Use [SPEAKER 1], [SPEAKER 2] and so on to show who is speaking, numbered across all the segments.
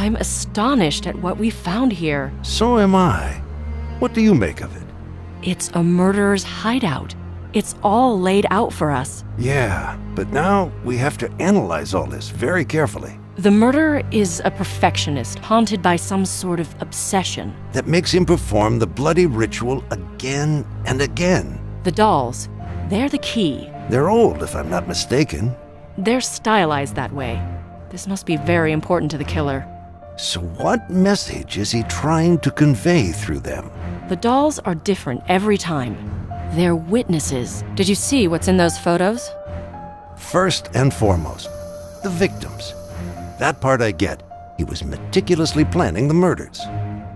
[SPEAKER 1] I'm astonished at what we found here.
[SPEAKER 2] So am I. What do you make of it?
[SPEAKER 1] It's a murderer's hideout. It's all laid out for us.
[SPEAKER 2] Yeah, but now we have to analyze all this very carefully.
[SPEAKER 1] The murderer is a perfectionist, haunted by some sort of obsession.
[SPEAKER 2] That makes him perform the bloody ritual again and again.
[SPEAKER 1] The dolls, they're the key.
[SPEAKER 2] They're old, if I'm not mistaken.
[SPEAKER 1] They're stylized that way. This must be very important to the killer.
[SPEAKER 2] So what message is he trying to convey through them?
[SPEAKER 1] The dolls are different every time. They're witnesses. Did you see what's in those photos?
[SPEAKER 2] First and foremost, the victims. That part I get. He was meticulously planning the murders.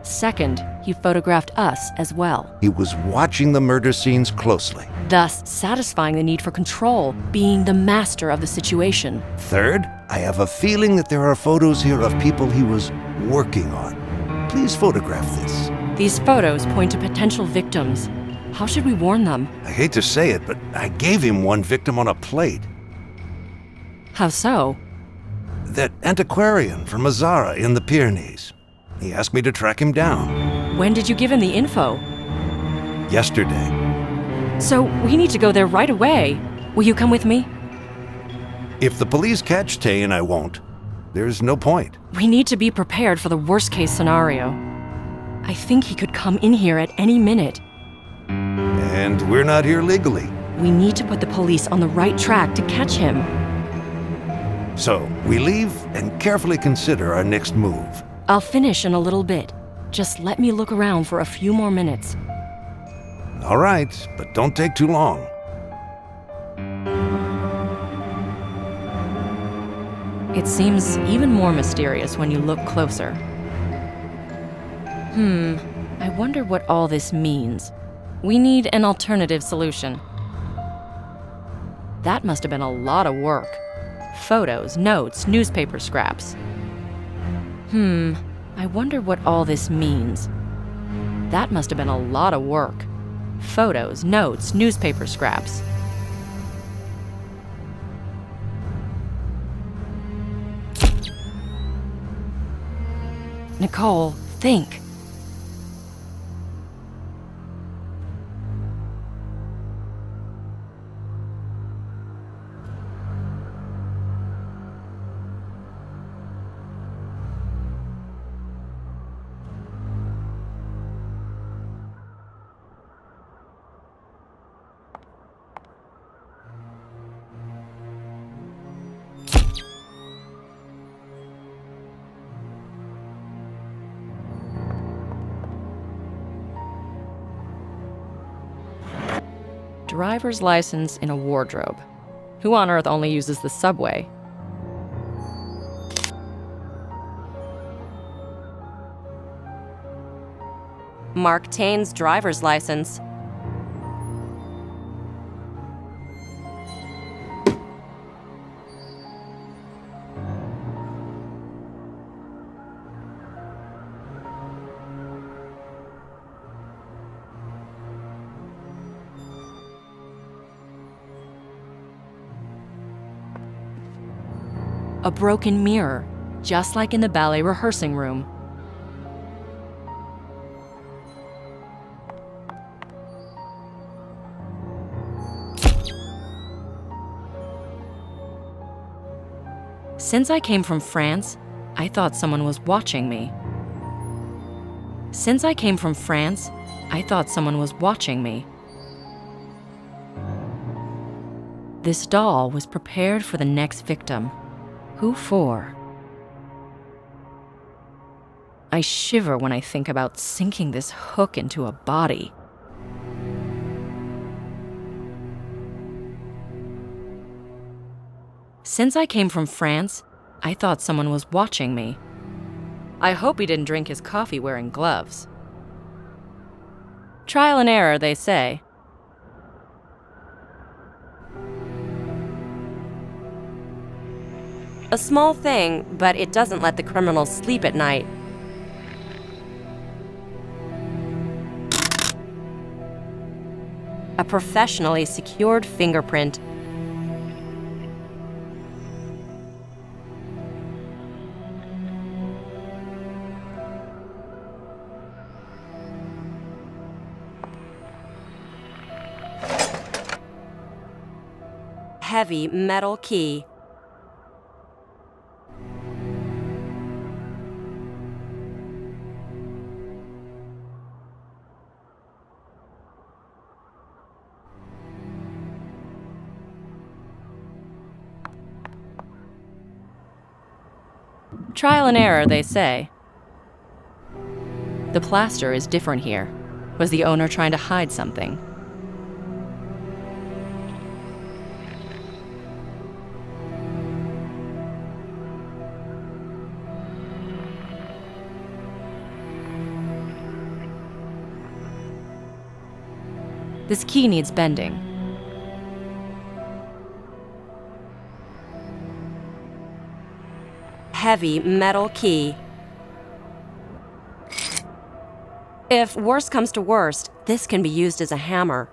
[SPEAKER 1] Second, he photographed us as well,
[SPEAKER 2] He was watching the murder scenes closely.
[SPEAKER 1] thus satisfying the need for control, being the master of the situation.
[SPEAKER 2] Third, I have a feeling that there are photos here of people he was working on. Please photograph this.
[SPEAKER 1] These photos point to potential victims. How should we warn them?
[SPEAKER 2] I hate to say it, but I gave him one victim on a plate.
[SPEAKER 1] How so?
[SPEAKER 2] That antiquarian from Mazara in the Pyrenees. He asked me to track him down.
[SPEAKER 1] When did you give him the info?
[SPEAKER 2] Yesterday.
[SPEAKER 1] So we need to go there right away. Will you come with me?
[SPEAKER 2] If the police catch Tay and I won't, there's no point.
[SPEAKER 1] We need to be prepared for the worst-case scenario. I think he could come in here at any minute.
[SPEAKER 2] And we're not here legally.
[SPEAKER 1] We need to put the police on the right track to catch him.
[SPEAKER 2] So we leave and carefully consider our next move.
[SPEAKER 1] I'll finish in a little bit. Just let me look around for a few more minutes.
[SPEAKER 2] All right, but don't take too long.
[SPEAKER 1] It seems even more mysterious when you look closer. I wonder what all this means. We need an alternative solution. That must have been a lot of work. Photos, notes, newspaper scraps. I wonder what all this means. That must have been a lot of work. Photos, notes, newspaper scraps. Nicole, think. Driver's license in a wardrobe. Who on earth only uses the subway? Mark Tain's driver's license. A broken mirror, just like in the ballet rehearsing room. Since I came from France, I thought someone was watching me. Since I came from France, I thought someone was watching me. This doll was prepared for the next victim. Who for? I shiver when I think about sinking this hook into a body. Since I came from France, I thought someone was watching me. I hope he didn't drink his coffee wearing gloves. Trial and error, they say. A small thing, but it doesn't let the criminals sleep at night. A professionally secured fingerprint.
[SPEAKER 3] Heavy metal key.
[SPEAKER 1] Trial and error, they say. The plaster is different here. Was the owner trying to hide something? This key needs bending.
[SPEAKER 3] Heavy metal key. If worst comes to worst, this can be used as a hammer.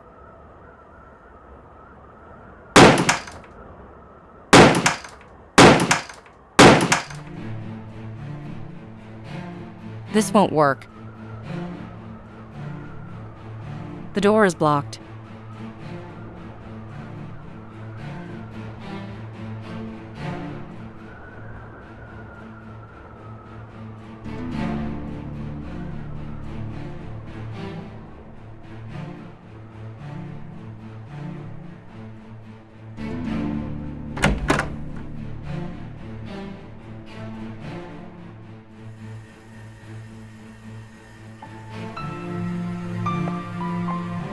[SPEAKER 1] This won't work. The door is blocked.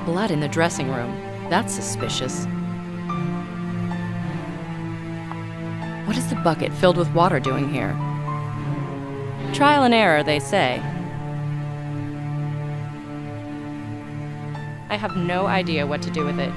[SPEAKER 1] Blood in the dressing room. That's suspicious. What is the bucket filled with water doing here? Trial and error, they say. I have no idea what to do with it.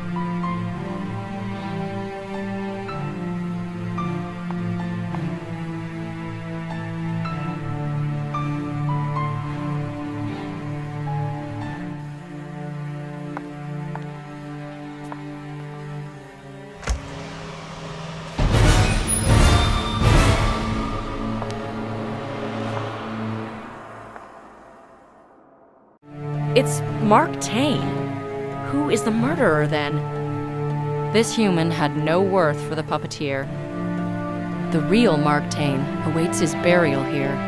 [SPEAKER 1] It's Mark Tane. Who is the murderer, then? This human had no worth for the puppeteer. The real Mark Tane awaits his burial here.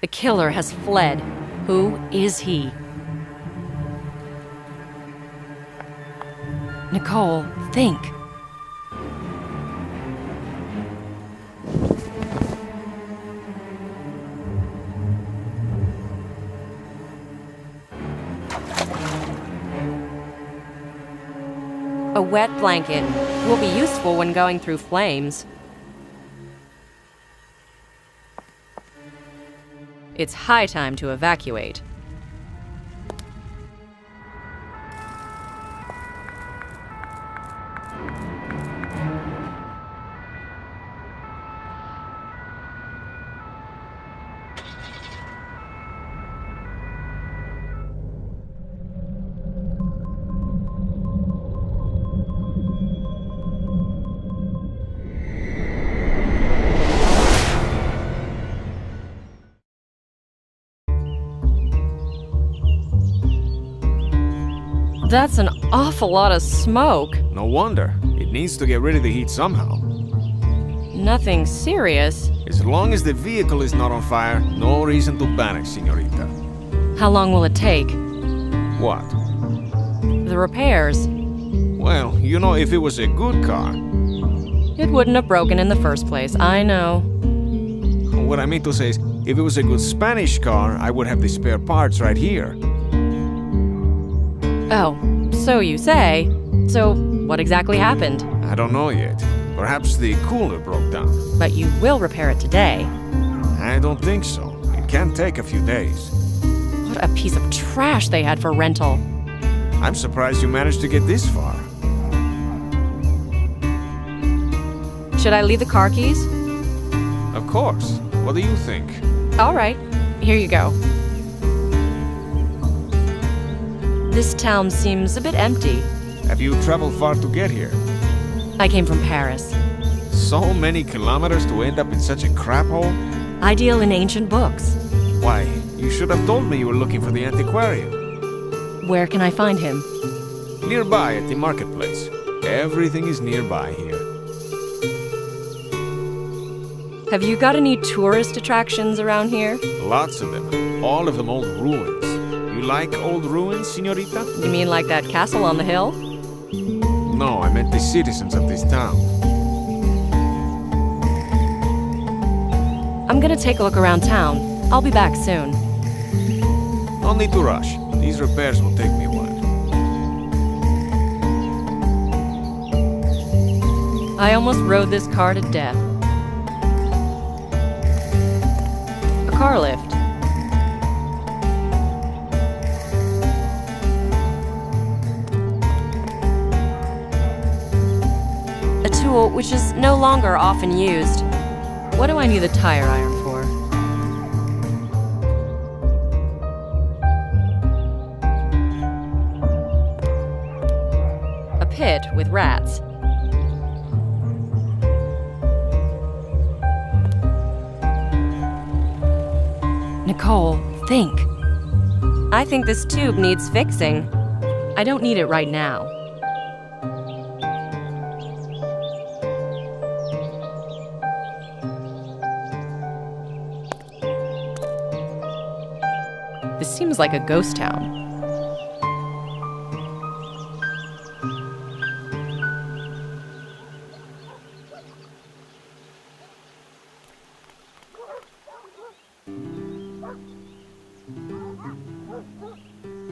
[SPEAKER 1] The killer has fled. Who is he? Nicole, think.
[SPEAKER 3] A wet blanket will be useful when going through flames.
[SPEAKER 1] It's high time to evacuate. That's an awful lot of smoke.
[SPEAKER 4] No wonder. It needs to get rid of the heat somehow.
[SPEAKER 1] Nothing serious.
[SPEAKER 4] As long as the vehicle is not on fire, no reason to panic, señorita.
[SPEAKER 1] How long will it take?
[SPEAKER 4] What?
[SPEAKER 1] The repairs.
[SPEAKER 4] Well, you know, if it was a good car.
[SPEAKER 1] It wouldn't have broken in the first place, I know.
[SPEAKER 4] What I mean to say is, if it was a good Spanish car, I would have the spare parts right here.
[SPEAKER 1] Oh, so you say. So, what exactly happened?
[SPEAKER 4] I don't know yet. Perhaps the cooler broke down.
[SPEAKER 1] But you will repair it today.
[SPEAKER 4] I don't think so. It can take a few days.
[SPEAKER 1] What a piece of trash they had for rental.
[SPEAKER 4] I'm surprised you managed to get this far.
[SPEAKER 1] Should I leave the car keys?
[SPEAKER 4] Of course. What do you think?
[SPEAKER 1] All right, here you go. This town seems a bit empty.
[SPEAKER 4] Have you traveled far to get here?
[SPEAKER 1] I came from Paris.
[SPEAKER 4] So many kilometers to end up in such a crap hole?
[SPEAKER 1] I deal in ancient books.
[SPEAKER 4] Why, you should have told me you were looking for the antiquarian.
[SPEAKER 1] Where can I find him?
[SPEAKER 4] Nearby at the marketplace. Everything is nearby here.
[SPEAKER 1] Have you got any tourist attractions around here?
[SPEAKER 4] Lots of them. All of them old ruins. You like old ruins, señorita?
[SPEAKER 1] You mean like that castle on the hill?
[SPEAKER 4] No, I meant the citizens of this town.
[SPEAKER 1] I'm gonna take a look around town. I'll be back soon.
[SPEAKER 4] No need to rush. These repairs will take me a while.
[SPEAKER 1] I almost rode this car to death. A car lift. A tool which is no longer often used. What do I need the tire iron for? A pit with rats. Nicole, think.
[SPEAKER 3] I think this tube needs fixing.
[SPEAKER 1] I don't need it right now. This seems like a ghost town.